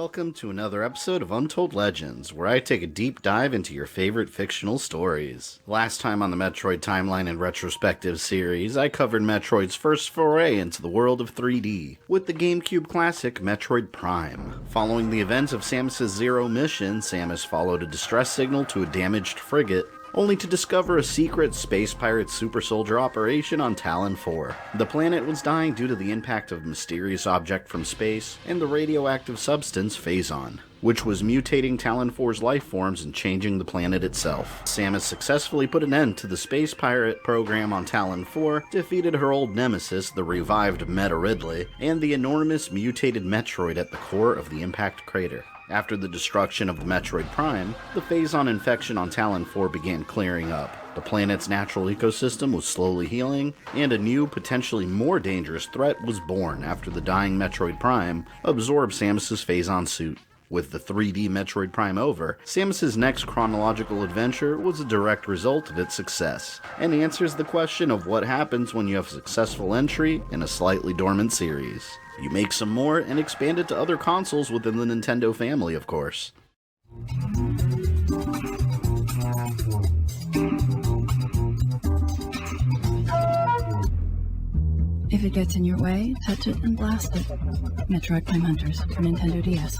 welcome to another episode of Untold Legends, where I take a deep dive into your favorite fictional stories. Last time on the Metroid Timeline and Retrospective series, I covered Metroid's first foray into the world of 3D, with the GameCube classic Metroid Prime. Following the events of Samus's Zero mission, Samus followed a distress signal to a damaged frigate, only to discover a secret space pirate super soldier operation on Talon 4. The planet was dying due to the impact of a mysterious object from space and the radioactive substance Phazon, which was mutating Talon 4's life forms and changing the planet itself. Samus successfully put an end to the space pirate program on Talon 4, defeated her old nemesis, the revived Meta Ridley, and the enormous mutated Metroid at the core of the impact crater. After the destruction of the Metroid Prime, the Phazon infection on Talon 4 began clearing up. The planet's natural ecosystem was slowly healing, and a new, potentially more dangerous threat was born after the dying Metroid Prime absorbed Samus's Phazon suit. With the 3D Metroid Prime over, Samus's next chronological adventure was a direct result of its success, and answers the question of what happens when you have successful entry in a slightly dormant series. You make some more and expand it to other consoles within the Nintendo family, of course. If it gets in your way, touch it and blast it. Metroid Prime Hunters for Nintendo DS.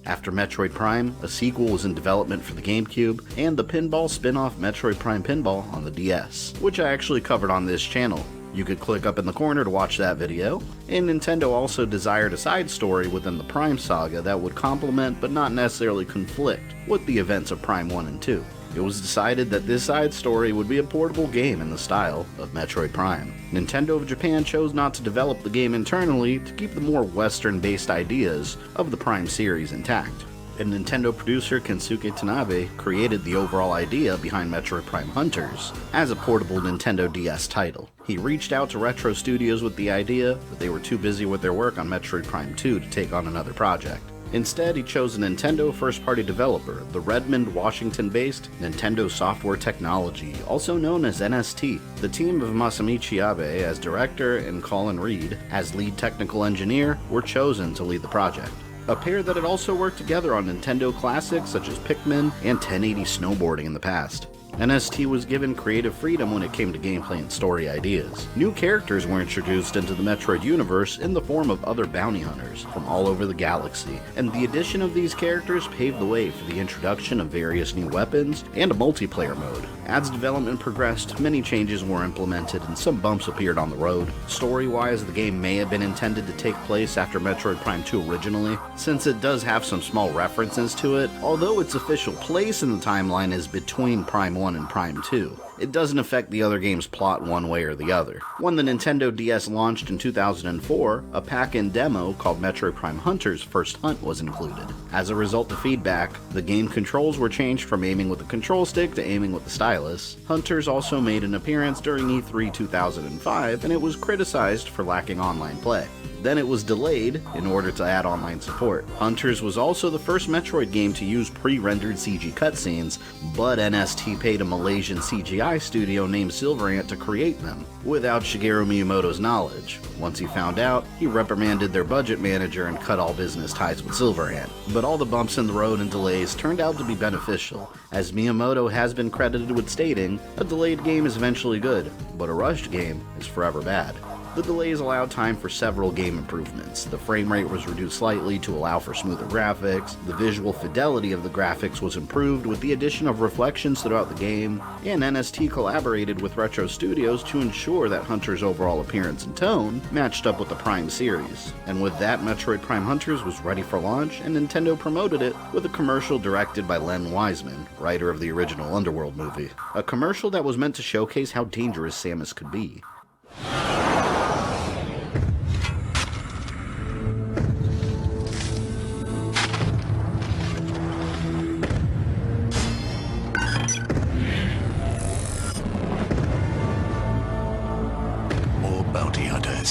After Metroid Prime, a sequel was in development for the GameCube, and the pinball spin-off Metroid Prime Pinball on the DS, which I actually covered on this channel. You could click up in the corner to watch that video, and Nintendo also desired a side story within the Prime saga that would complement but not necessarily conflict with the events of Prime 1 and 2. It was decided that this side story would be a portable game in the style of Metroid Prime. Nintendo of Japan chose not to develop the game internally to keep the more Western-based ideas of the Prime series intact. And Nintendo producer Kensuke Tanabe created the overall idea behind Metroid Prime Hunters as a portable Nintendo DS title. He reached out to Retro Studios with the idea, but they were too busy with their work on Metroid Prime 2 to take on another project. Instead, he chose a Nintendo first-party developer, the Redmond, Washington-based Nintendo Software Technology, also known as NST. The team of Masamichi Abe as director and Colin Reed as lead technical engineer were chosen to lead the project. A pair that had also worked together on Nintendo classics such as Pikmin and 1080 snowboarding in the past. NST was given creative freedom when it came to gameplay and story ideas. New characters were introduced into the Metroid universe in the form of other bounty hunters from all over the galaxy, and the addition of these characters paved the way for the introduction of various new weapons and a multiplayer mode. As development progressed, many changes were implemented and some bumps appeared on the road. Story-wise, the game may have been intended to take place after Metroid Prime 2 originally, since it does have some small references to it, although its official place in the timeline is between Prime 1 and Prime 2. It doesn't affect the other game's plot one way or the other. When the Nintendo DS launched in 2004, a pack-in demo called Metroid Prime Hunters First Hunt was included. As a result of feedback, the game controls were changed from aiming with the control stick to aiming with the stylus. Hunters also made an appearance during E3 2005, and it was criticized for lacking online play. Then it was delayed in order to add online support. Hunters was also the first Metroid game to use pre-rendered CG cutscenes, but NST paid a Malaysian CGI studio named Silverant to create them, without Shigeru Miyamoto's knowledge. Once he found out, he reprimanded their budget manager and cut all business ties with Silverant. But all the bumps in the road and delays turned out to be beneficial, as Miyamoto has been credited with stating, "A delayed game is eventually good, but a rushed game is forever bad." The delays allowed time for several game improvements. The frame rate was reduced slightly to allow for smoother graphics, the visual fidelity of the graphics was improved with the addition of reflections throughout the game, and NST collaborated with Retro Studios to ensure that Hunter's overall appearance and tone matched up with the Prime series. And with that, Metroid Prime Hunters was ready for launch, and Nintendo promoted it with a commercial directed by Len Wiseman, writer of the original Underworld movie. A commercial that was meant to showcase how dangerous Samus could be.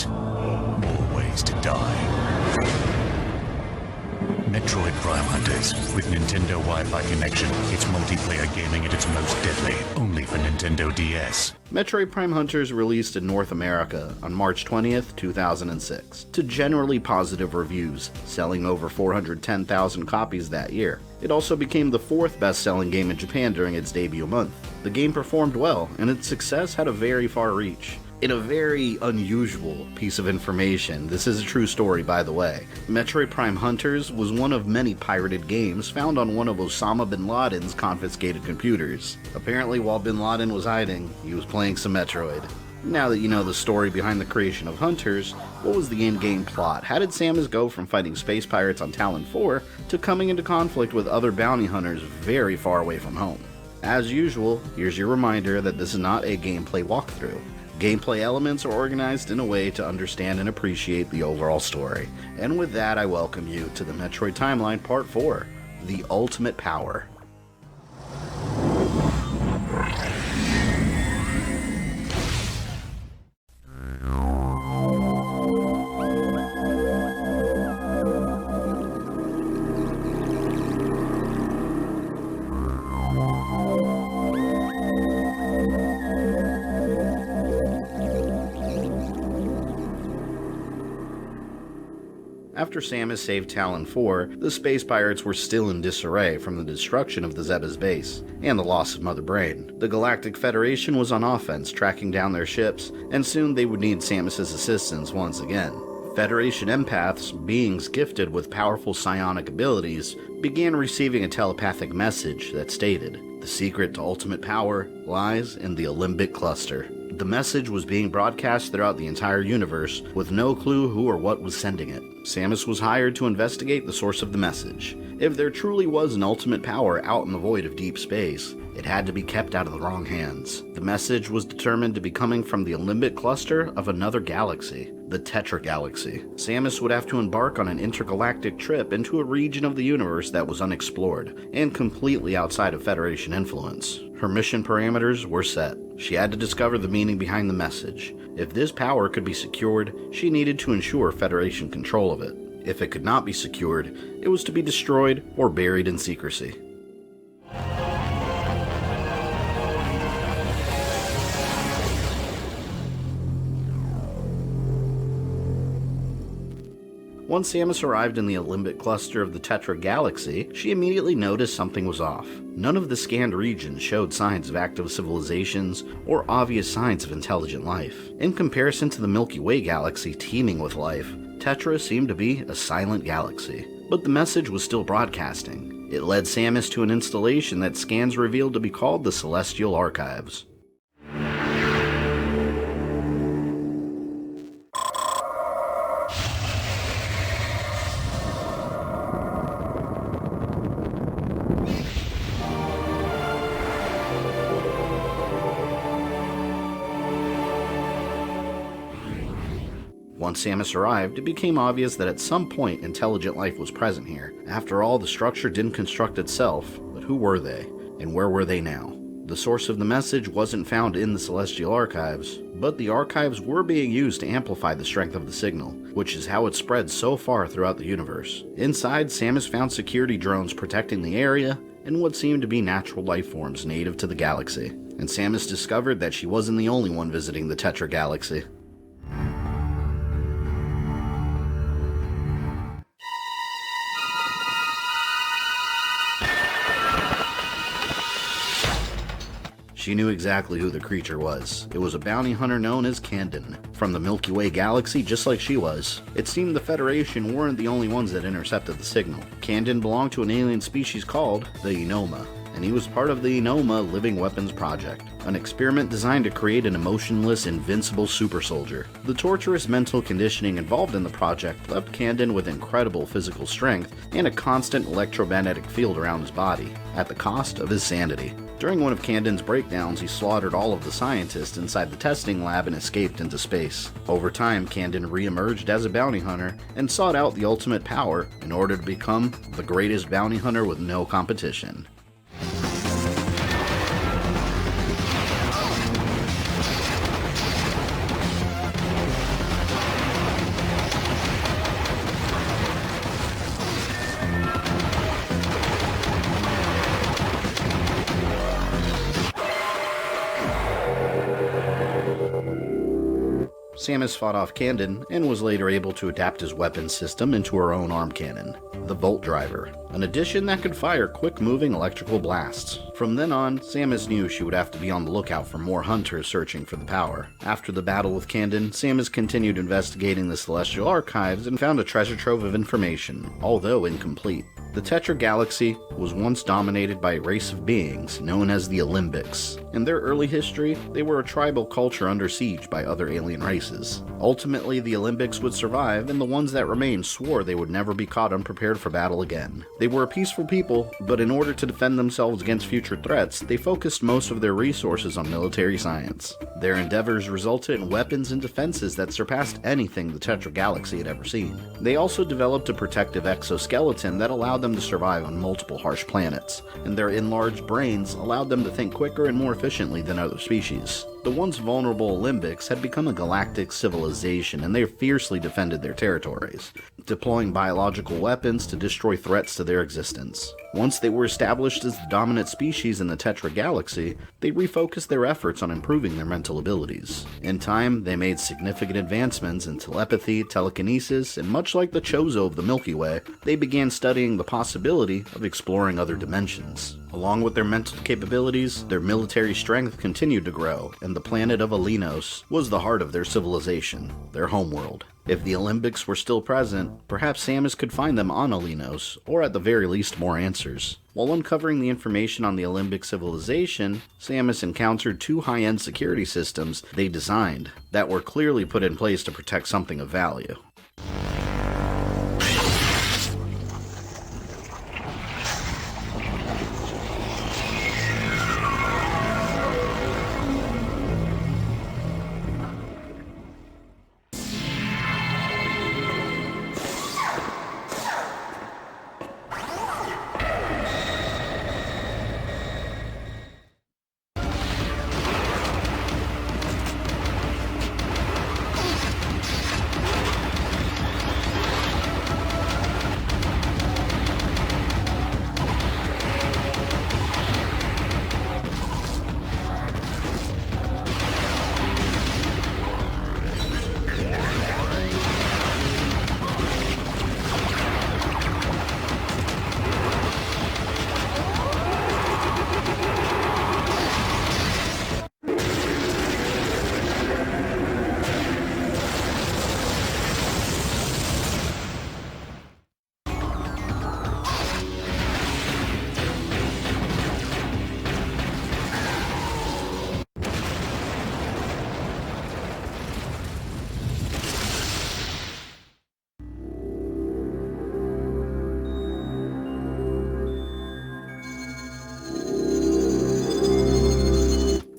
More ways to die. Metroid Prime Hunters. With Nintendo Wi-Fi connection, it's multiplayer gaming at its most deadly. Only for Nintendo DS. Metroid Prime Hunters released in North America on March 20th, 2006, to generally positive reviews, selling over 410,000 copies that year. It also became the fourth best-selling game in Japan during its debut month. The game performed well, and its success had a very far reach. In a very unusual piece of information, this is a true story by the way, Metroid Prime Hunters was one of many pirated games found on one of Osama bin Laden's confiscated computers. Apparently while bin Laden was hiding, he was playing some Metroid. Now that you know the story behind the creation of Hunters, what was the in-game plot? How did Samus go from fighting space pirates on Talon 4 to coming into conflict with other bounty hunters very far away from home? As usual, here's your reminder that this is not a gameplay walkthrough. Gameplay elements are organized in a way to understand and appreciate the overall story. And with that, I welcome you to the Metroid Timeline Part 4, The Ultimate Power. After Samus saved Talon 4, the space pirates were still in disarray from the destruction of the Zebba's base, and the loss of Mother Brain. The Galactic Federation was on offense, tracking down their ships, and soon they would need Samus's assistance once again. Federation empaths, beings gifted with powerful psionic abilities, began receiving a telepathic message that stated, "The secret to ultimate power lies in the Limbic Cluster." The message was being broadcast throughout the entire universe, with no clue who or what was sending it. Samus was hired to investigate the source of the message. If there truly was an ultimate power out in the void of deep space, it had to be kept out of the wrong hands. The message was determined to be coming from the Limbic cluster of another galaxy, the Tetra galaxy. Samus would have to embark on an intergalactic trip into a region of the universe that was unexplored, and completely outside of Federation influence. Her mission parameters were set. She had to discover the meaning behind the message. If this power could be secured, she needed to ensure Federation control of it. If it could not be secured, it was to be destroyed or buried in secrecy. Once Samus arrived in the Limbic cluster of the Tetra galaxy, she immediately noticed something was off. None of the scanned regions showed signs of active civilizations or obvious signs of intelligent life. In comparison to the Milky Way galaxy teeming with life, Tetra seemed to be a silent galaxy. But the message was still broadcasting. It led Samus to an installation that scans revealed to be called the Celestial Archives. Once Samus arrived, it became obvious that at some point intelligent life was present here. After all, the structure didn't construct itself, but who were they, and where were they now? The source of the message wasn't found in the Celestial Archives, but the archives were being used to amplify the strength of the signal, which is how it spread so far throughout the universe. Inside, Samus found security drones protecting the area, and what seemed to be natural life forms native to the galaxy. And Samus discovered that she wasn't the only one visiting the Tetra galaxy. She knew exactly who the creature was. It was a bounty hunter known as Candon, from the Milky Way galaxy just like she was. It seemed the Federation weren't the only ones that intercepted the signal. Candon belonged to an alien species called the Enoma, and he was part of the Enoma Living Weapons Project, an experiment designed to create an emotionless, invincible super soldier. The torturous mental conditioning involved in the project left Candon with incredible physical strength and a constant electromagnetic field around his body, at the cost of his sanity. During one of Candon's breakdowns, he slaughtered all of the scientists inside the testing lab and escaped into space. Over time, Candon re-emerged as a bounty hunter and sought out the ultimate power in order to become the greatest bounty hunter with no competition. Samus fought off Candon and was later able to adapt his weapon system into her own arm cannon, the Volt Driver, an addition that could fire quick-moving electrical blasts. From then on, Samus knew she would have to be on the lookout for more hunters searching for the power. After the battle with Candon, Samus continued investigating the Celestial Archives and found a treasure trove of information, although incomplete. The Tetra galaxy was once dominated by a race of beings known as the Olympics. In their early history, they were a tribal culture under siege by other alien races. Ultimately, the Olympics would survive, and the ones that remained swore they would never be caught unprepared for battle again. They were a peaceful people, but in order to defend themselves against future threats, they focused most of their resources on military science. Their endeavors resulted in weapons and defenses that surpassed anything the Tetra galaxy had ever seen. They also developed a protective exoskeleton that allowed them to survive on multiple harsh planets, and their enlarged brains allowed them to think quicker and more efficiently than other species. The once vulnerable Olympics had become a galactic civilization, and they fiercely defended their territories, deploying biological weapons to destroy threats to their existence. Once they were established as the dominant species in the Tetra galaxy, they refocused their efforts on improving their mental abilities. In time, they made significant advancements in telepathy, telekinesis, and much like the Chozo of the Milky Way, they began studying the possibility of exploring other dimensions. Along with their mental capabilities, their military strength continued to grow, and the planet of Alinos was the heart of their civilization, their homeworld. If the Olympics were still present, perhaps Samus could find them on Alinos, or at the very least more answers. While uncovering the information on the Olympic civilization, Samus encountered two high-end security systems they designed that were clearly put in place to protect something of value.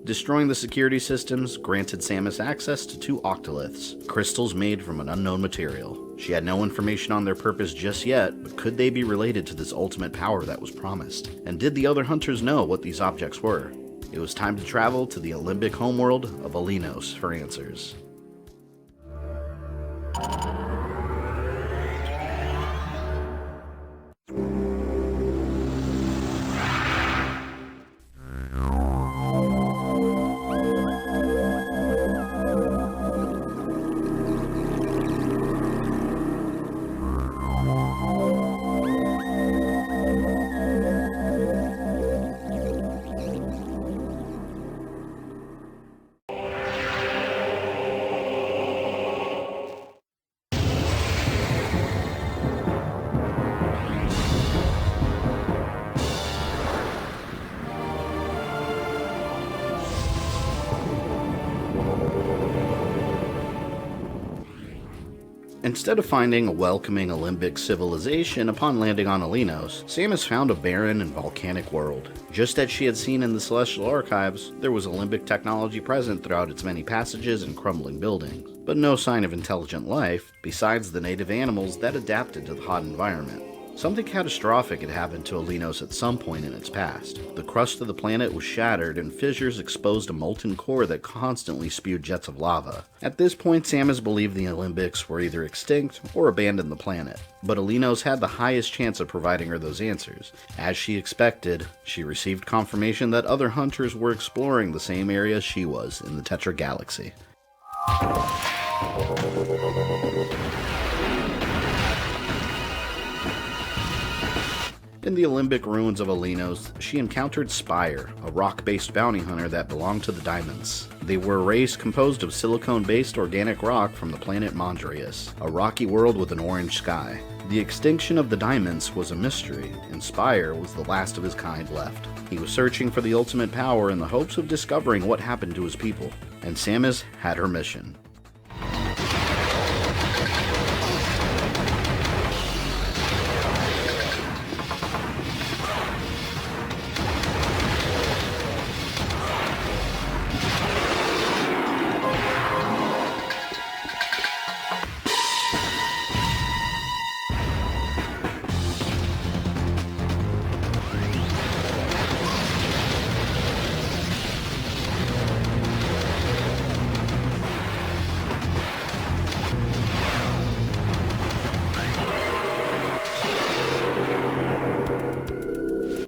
Destroying the security systems granted Samus access to two octoliths, crystals made from an unknown material. She had no information on their purpose just yet, but could they be related to this ultimate power that was promised? And did the other hunters know what these objects were? It was time to travel to the Olympic homeworld of Alinos for answers. Instead of finding a welcoming Olympic civilization upon landing on Alinos, Samus found a barren and volcanic world. Just as she had seen in the Celestial Archives, there was Olympic technology present throughout its many passages and crumbling buildings, but no sign of intelligent life, besides the native animals that adapted to the hot environment. Something catastrophic had happened to Alinos at some point in its past. The crust of the planet was shattered and fissures exposed a molten core that constantly spewed jets of lava. At this point, Samus believed the Olympics were either extinct or abandoned the planet. But Alinos had the highest chance of providing her those answers. As she expected, she received confirmation that other hunters were exploring the same area she was in the Tetra galaxy. In the Olympic ruins of Alinos, she encountered Spire, a rock-based bounty hunter that belonged to the Diamonds. They were a race composed of silicone-based organic rock from the planet Mondrius, a rocky world with an orange sky. The extinction of the Diamonds was a mystery, and Spire was the last of his kind left. He was searching for the ultimate power in the hopes of discovering what happened to his people, and Samus had her mission.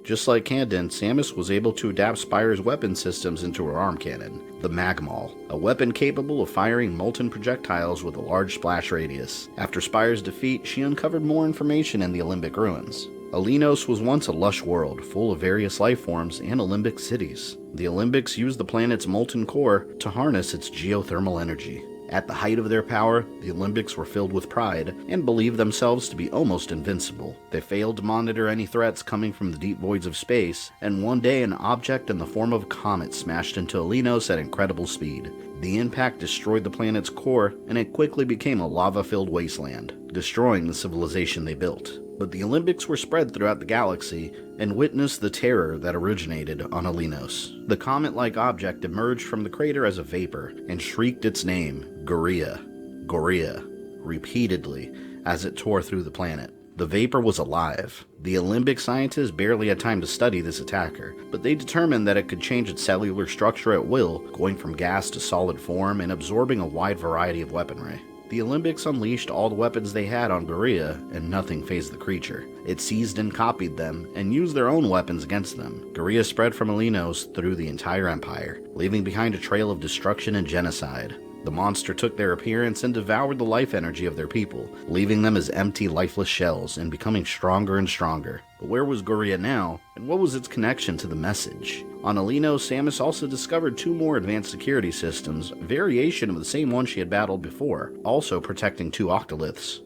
Just like Candon, Samus was able to adapt Spire's weapon systems into her arm cannon, the Magmaul, a weapon capable of firing molten projectiles with a large splash radius. After Spire's defeat, she uncovered more information in the Olympic ruins. Alinos was once a lush world, full of various life forms and Olympic cities. The Olympics used the planet's molten core to harness its geothermal energy. At the height of their power, the Olympics were filled with pride and believed themselves to be almost invincible. They failed to monitor any threats coming from the deep voids of space, and one day an object in the form of a comet smashed into Alinos at incredible speed. The impact destroyed the planet's core, and it quickly became a lava-filled wasteland, destroying the civilization they built. But the Olympics were spread throughout the galaxy and witnessed the terror that originated on Alinos. The comet-like object emerged from the crater as a vapor and shrieked its name, Goria, Goria, repeatedly as it tore through the planet. The vapor was alive. The Olympic scientists barely had time to study this attacker, but they determined that it could change its cellular structure at will, going from gas to solid form and absorbing a wide variety of weaponry. The Olympics unleashed all the weapons they had on Goria, and nothing fazed the creature. It seized and copied them, and used their own weapons against them. Goria spread from Alinos through the entire empire, leaving behind a trail of destruction and genocide. The monster took their appearance and devoured the life energy of their people, leaving them as empty, lifeless shells and becoming stronger and stronger. But where was Goria now, and what was its connection to the message? On Alinos, Samus also discovered 2 more advanced security systems, a variation of the same one she had battled before, also protecting 2 octoliths.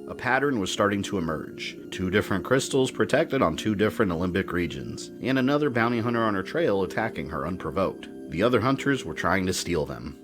A pattern was starting to emerge. 2 different crystals protected on 2 different Olympic regions, and another bounty hunter on her trail attacking her unprovoked. The other hunters were trying to steal them.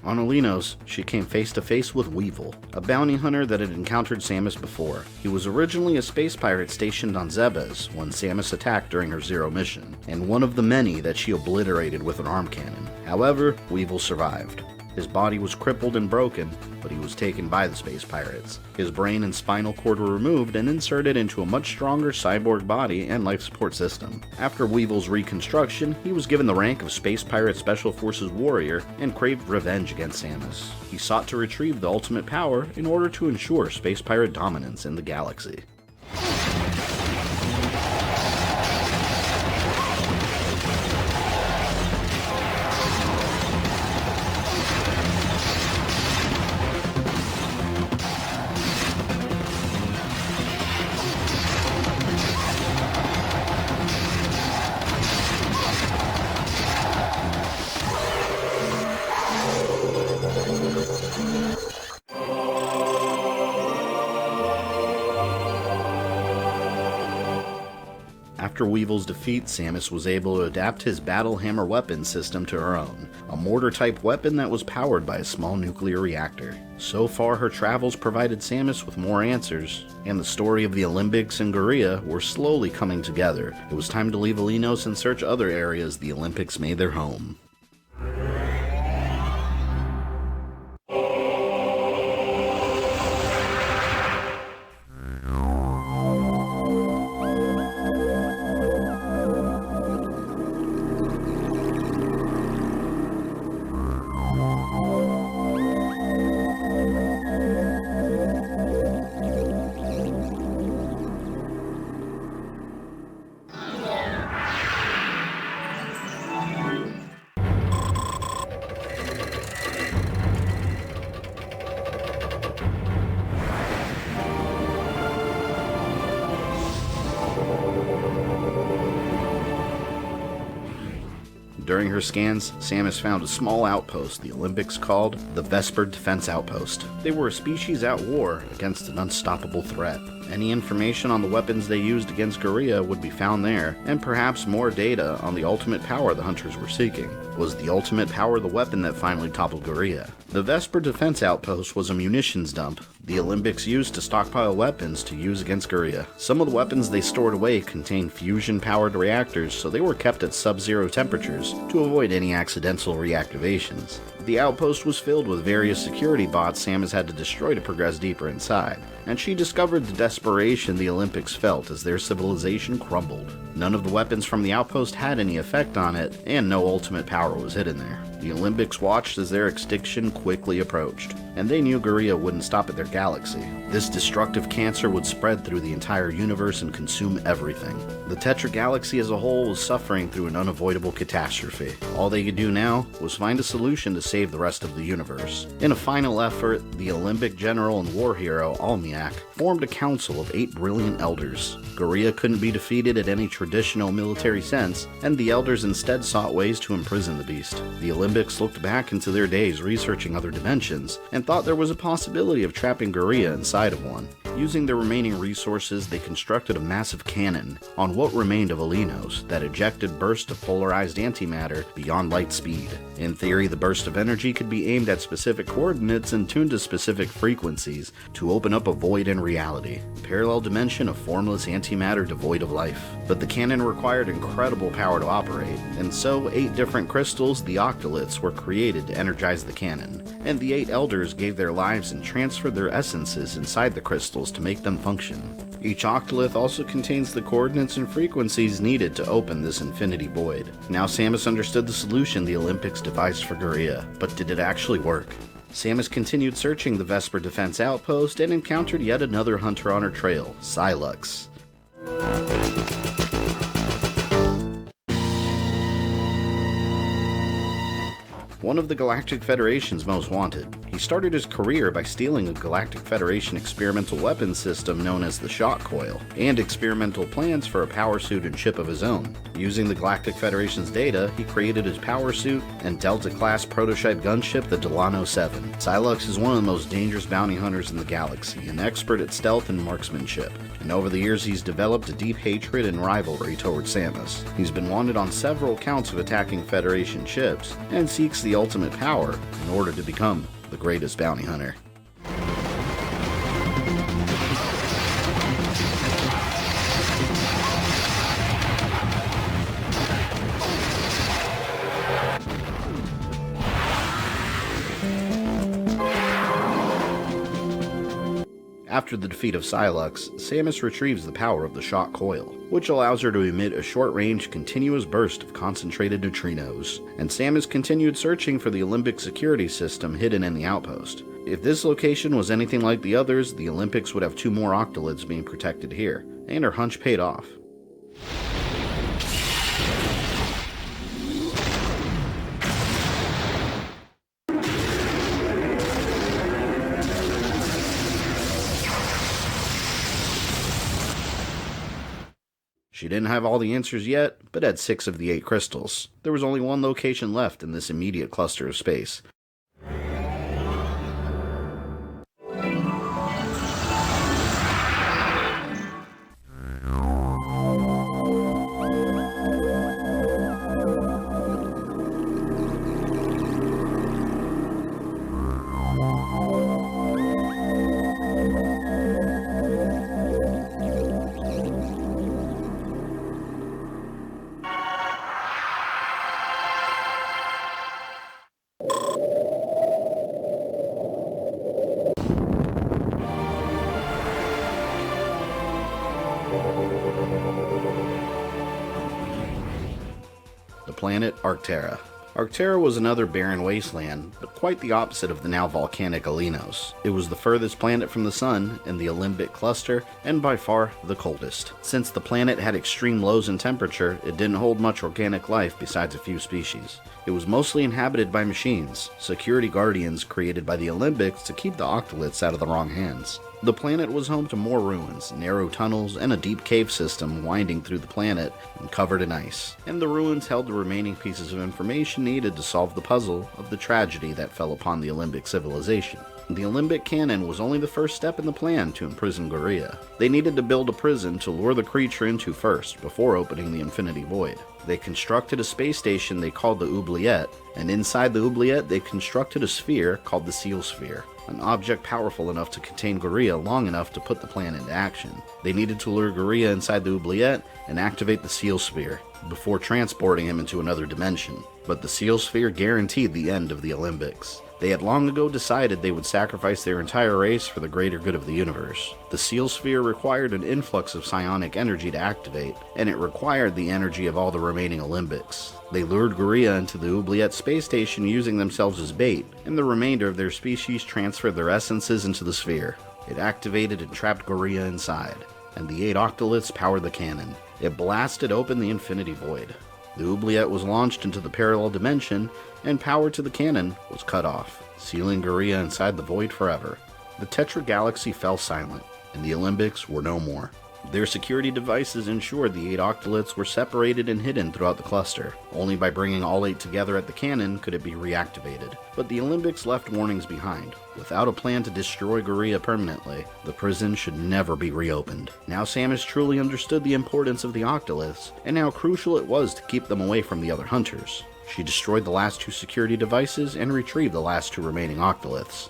On Alinos, she came face to face with Weevil, a bounty hunter that had encountered Samus before. He was originally a space pirate stationed on Zebes when Samus attacked during her Zero mission, and one of the many that she obliterated with an arm cannon. However, Weevil survived. His body was crippled and broken, but he was taken by the space pirates. His brain and spinal cord were removed and inserted into a much stronger cyborg body and life support system. After Weevil's reconstruction, he was given the rank of Space Pirate Special Forces Warrior and craved revenge against Samus. He sought to retrieve the ultimate power in order to ensure space pirate dominance in the galaxy. After Weevil's defeat, Samus was able to adapt his Battle Hammer weapon system to her own, a mortar-type weapon that was powered by a small nuclear reactor. So far, her travels provided Samus with more answers, and the story of the Olympics and Goria were slowly coming together. It was time to leave Alinos and search other areas the Olympics made their home. During her scans, Samus found a small outpost the Olympics called the Vesper Defense Outpost. They were a species at war against an unstoppable threat. Any information on the weapons they used against Guerrilla would be found there, and perhaps more data on the ultimate power the hunters were seeking. Was the ultimate power the weapon that finally toppled Guerrilla? The Vesper Defense Outpost was a munitions dump the Olympics used to stockpile weapons to use against Guerrilla. Some of the weapons they stored away contained fusion-powered reactors, so they were kept at sub-zero temperatures to avoid any accidental reactivations. The outpost was filled with various security bots Samus had to destroy to progress deeper inside, and she discovered the desperation the Olympics felt as their civilization crumbled. None of the weapons from the outpost had any effect on it, and no ultimate power was hidden there. The Olympics watched as their extinction quickly approached, and they knew Guerrilla wouldn't stop at their galaxy. This destructive cancer would spread through the entire universe and consume everything. The Tetra galaxy as a whole was suffering through an unavoidable catastrophe. All they could do now was find a solution to save the rest of the universe. In a final effort, the Olympic general and war hero, Almiak, formed a council of 8 brilliant elders. Guerrilla couldn't be defeated in any traditional military sense, and the elders instead sought ways to imprison the beast. The Olympics looked back into their days researching other dimensions, and thought there was a possibility of trapping Guerrilla inside of one. Using their remaining resources, they constructed a massive cannon on what remained of Alinos that ejected bursts of polarized antimatter beyond light speed. In theory, the burst of energy could be aimed at specific coordinates and tuned to specific frequencies to open up a void in reality, parallel dimension of formless antimatter devoid of life. But the cannon required incredible power to operate, and so 8 different crystals, the Octoliths, were created to energize the cannon, and the 8 elders gave their lives and transferred their essences inside the crystals to make them function. Each Octolith also contains the coordinates and frequencies needed to open this infinity void. Now Samus understood the solution the Olympics devised for Guerrilla, but did it actually work? Samus continued searching the Vesper Defense Outpost and encountered yet another hunter on her trail, Sylux. One of the Galactic Federation's most wanted. He started his career by stealing a Galactic Federation experimental weapons system known as the Shock Coil, and experimental plans for a power suit and ship of his own. Using the Galactic Federation's data, he created his power suit and Delta-class prototype gunship, the Delano 7. Sylux is one of the most dangerous bounty hunters in the galaxy, an expert at stealth and marksmanship, and over the years he's developed a deep hatred and rivalry towards Samus. He's been wanted on several counts of attacking Federation ships, and seeks the ultimate power in order to become the greatest bounty hunter. After the defeat of Sylux, Samus retrieves the power of the Shock Coil, which allows her to emit a short-range, continuous burst of concentrated neutrinos, and Samus continued searching for the Olympic security system hidden in the outpost. If this location was anything like the others, the Olympics would have 2 more Octoliths being protected here, and her hunch paid off. She didn't have all the answers yet, but had 6 of the 8 crystals. There was only one location left in this immediate cluster of space. The planet Arctera. Arctera was another barren wasteland, but quite the opposite of the now volcanic Alinos. It was the furthest planet from the sun in the Olympic cluster, and by far the coldest. Since the planet had extreme lows in temperature, it didn't hold much organic life besides a few species. It was mostly inhabited by machines, security guardians created by the Olympics to keep the Octoliths out of the wrong hands. The planet was home to more ruins, narrow tunnels, and a deep cave system winding through the planet and covered in ice. And the ruins held the remaining pieces of information needed to solve the puzzle of the tragedy that fell upon the Alembic civilization. The Alembic cannon was only the first step in the plan to imprison Gorilla. They needed to build a prison to lure the creature into first, before opening the Infinity Void. They constructed a space station they called the Oubliette, and inside the Oubliette they constructed a sphere called the Seal Sphere, an object powerful enough to contain Gorilla long enough to put the plan into action. They needed to lure Gorilla inside the Oubliette and activate the Seal Sphere, before transporting him into another dimension. But the Seal Sphere guaranteed the end of the Alembics. They had long ago decided they would sacrifice their entire race for the greater good of the universe. The Seal Sphere required an influx of psionic energy to activate, and it required the energy of all the remaining Alembics. They lured Gorilla into the Oubliette space station using themselves as bait, and the remainder of their species transferred their essences into the sphere. It activated and trapped Gorilla inside, and the 8 octoliths powered the cannon. It blasted open the Infinity Void. The Oubliette was launched into the parallel dimension, and power to the cannon was cut off, sealing Gorilla inside the void forever. The Tetra galaxy fell silent, and the Alembics were no more. Their security devices ensured the 8 octoliths were separated and hidden throughout the cluster. Only by bringing all 8 together at the cannon could it be reactivated. But the Alembics left warnings behind. Without a plan to destroy Gorilla permanently, the prison should never be reopened. Now Samus truly understood the importance of the octoliths, and how crucial it was to keep them away from the other hunters. She destroyed the last 2 security devices and retrieved the last 2 remaining octoliths.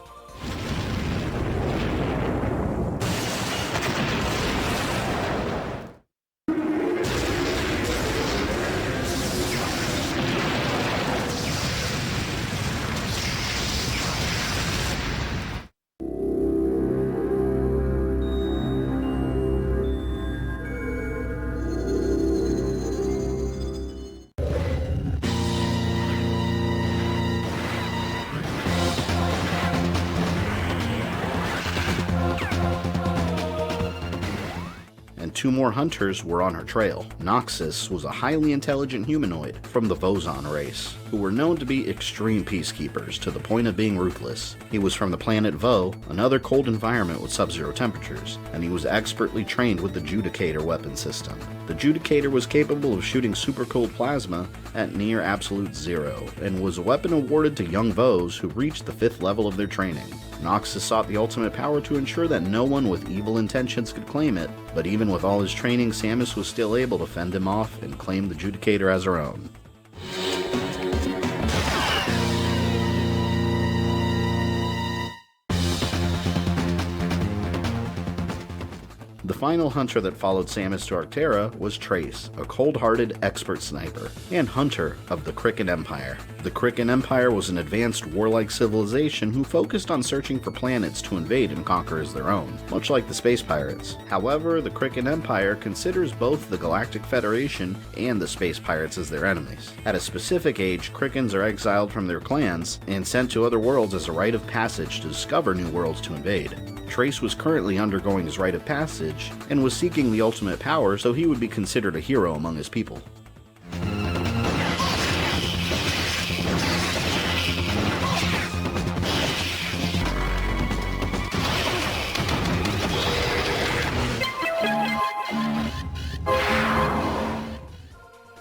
And 2 more hunters were on her trail. Noxus was a highly intelligent humanoid from the Vozon race, who were known to be extreme peacekeepers to the point of being ruthless. He was from the planet Vo, another cold environment with sub-zero temperatures, and he was expertly trained with the Judicator weapon system. The Judicator was capable of shooting super cold plasma at near absolute zero, and was a weapon awarded to young Vos who reached the 5th level of their training. Noxus sought the ultimate power to ensure that no one with evil intentions could claim it, but even with all his training, Samus was still able to fend him off and claim the Judicator as her own. The final hunter that followed Samus to Arctera was Trace, a cold-hearted expert sniper, and hunter of the Kricken Empire. The Kricken Empire was an advanced warlike civilization who focused on searching for planets to invade and conquer as their own, much like the Space Pirates. However, the Kricken Empire considers both the Galactic Federation and the Space Pirates as their enemies. At a specific age, Krickens are exiled from their clans and sent to other worlds as a rite of passage to discover new worlds to invade. Trace was currently undergoing his rite of passage, and was seeking the ultimate power so he would be considered a hero among his people.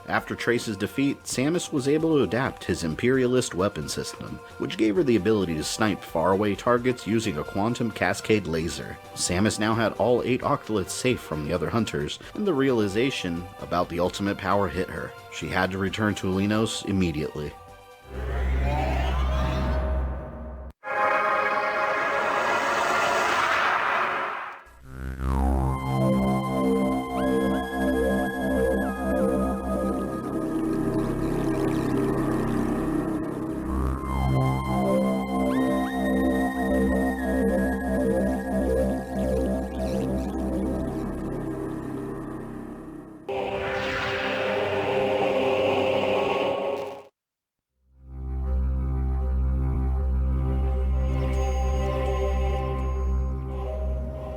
After Trace's defeat, Samus was able to adapt his Imperialist weapon system, which gave her the ability to snipe faraway targets using a quantum cascade laser. Samus now had all 8 octoliths safe from the other hunters, and the realization about the ultimate power hit her. She had to return to Alinos immediately.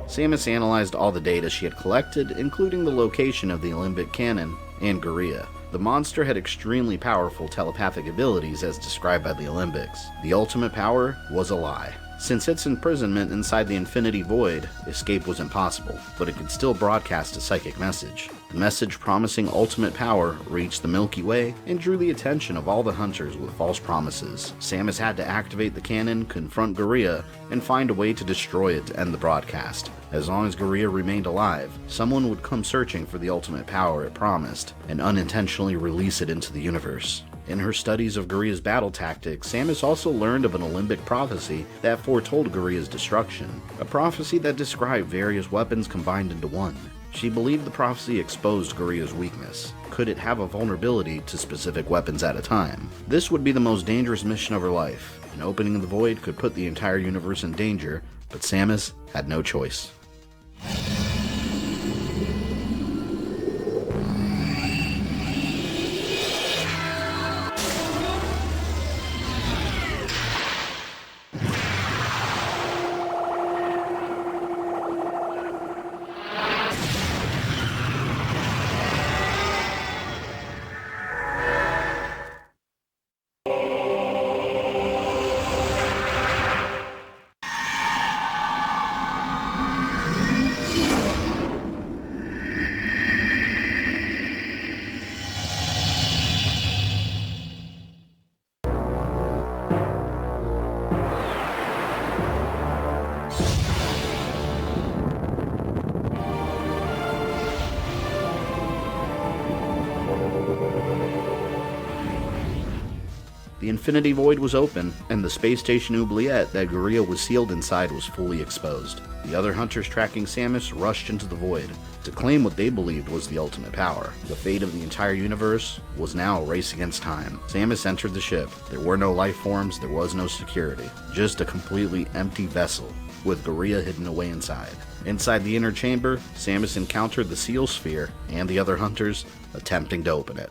Samus analyzed all the data she had collected, including the location of the Alembic cannon and Gorilla. The monster had extremely powerful telepathic abilities as described by the Alembics. The ultimate power was a lie. Since its imprisonment inside the Infinity Void, escape was impossible, but it could still broadcast a psychic message. The message promising ultimate power reached the Milky Way and drew the attention of all the hunters with false promises. Samus had to activate the cannon, confront Guerrilla, and find a way to destroy it to end the broadcast. As long as Guerrilla remained alive, someone would come searching for the ultimate power it promised, and unintentionally release it into the universe. In her studies of Guerrilla's battle tactics, Samus also learned of an Olympic prophecy that foretold Guerrilla's destruction, a prophecy that described various weapons combined into one. She believed the prophecy exposed Guerrilla's weakness. Could it have a vulnerability to specific weapons at a time? This would be the most dangerous mission of her life, and opening the void could put the entire universe in danger, but Samus had no choice. The Infinity Void was open, and the space station oubliette that Guerrilla was sealed inside was fully exposed. The other hunters tracking Samus rushed into the void to claim what they believed was the ultimate power. The fate of the entire universe was now a race against time. Samus entered the ship. There were no life forms, there was no security, just a completely empty vessel with Guerrilla hidden away inside. Inside the inner chamber, Samus encountered the Seal Sphere and the other hunters attempting to open it.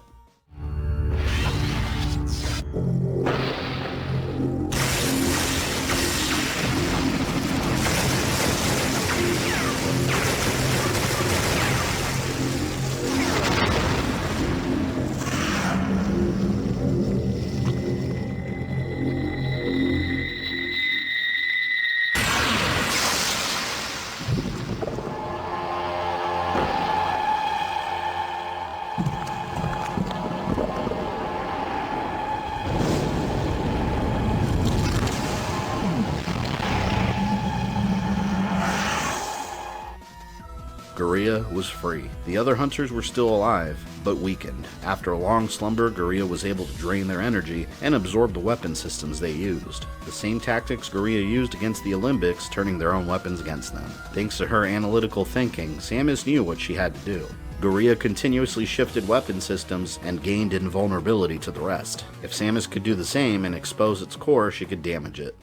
Guerrilla was free. The other hunters were still alive, but weakened. After a long slumber, Guerrilla was able to drain their energy and absorb the weapon systems they used. The same tactics Guerrilla used against the Olympics, turning their own weapons against them. Thanks to her analytical thinking, Samus knew what she had to do. Guerrilla continuously shifted weapon systems and gained invulnerability to the rest. If Samus could do the same and expose its core, she could damage it.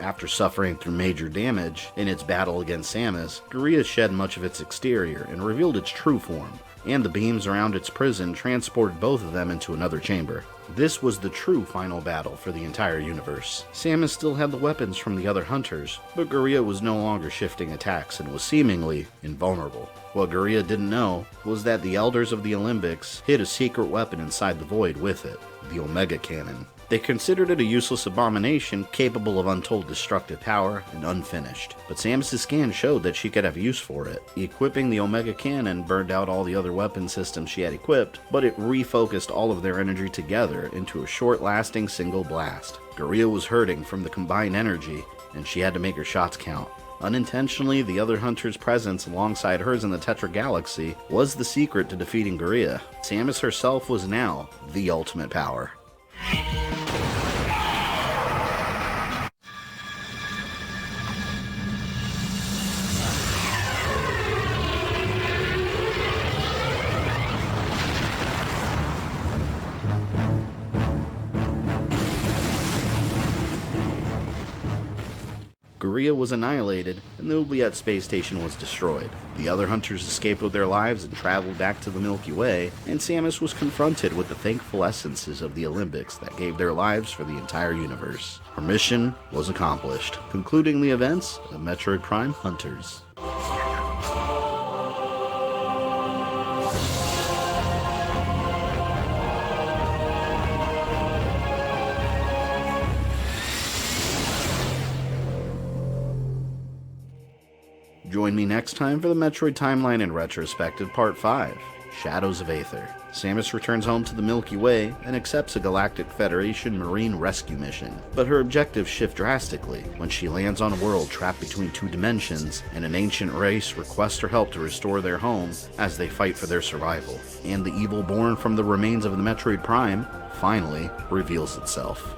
After suffering through major damage in its battle against Samus, Guerrilla shed much of its exterior and revealed its true form, and the beams around its prison transported both of them into another chamber. This was the true final battle for the entire universe. Samus still had the weapons from the other hunters, but Guerrilla was no longer shifting attacks and was seemingly invulnerable. What Guerrilla didn't know was that the Elders of the Olympics hid a secret weapon inside the void with it, the Omega Cannon. They considered it a useless abomination capable of untold destructive power and unfinished, but Samus' scan showed that she could have use for it. Equipping the Omega Cannon burned out all the other weapon systems she had equipped, but it refocused all of their energy together into a short-lasting single blast. Guerrilla was hurting from the combined energy, and she had to make her shots count. Unintentionally, the other hunter's presence alongside hers in the Tetra galaxy was the secret to defeating Guria. Samus herself was now the ultimate power. Guria was annihilated, and the Oubliette space station was destroyed. The other hunters escaped with their lives and traveled back to the Milky Way, and Samus was confronted with the thankful essences of the Olympics that gave their lives for the entire universe. Her mission was accomplished, concluding the events of Metroid Prime Hunters. Join me next time for the Metroid Timeline in Retrospective Part 5, Shadows of Aether. Samus returns home to the Milky Way and accepts a Galactic Federation Marine rescue mission, but her objectives shift drastically when she lands on a world trapped between two dimensions, and an ancient race requests her help to restore their home as they fight for their survival. And the evil born from the remains of the Metroid Prime finally reveals itself.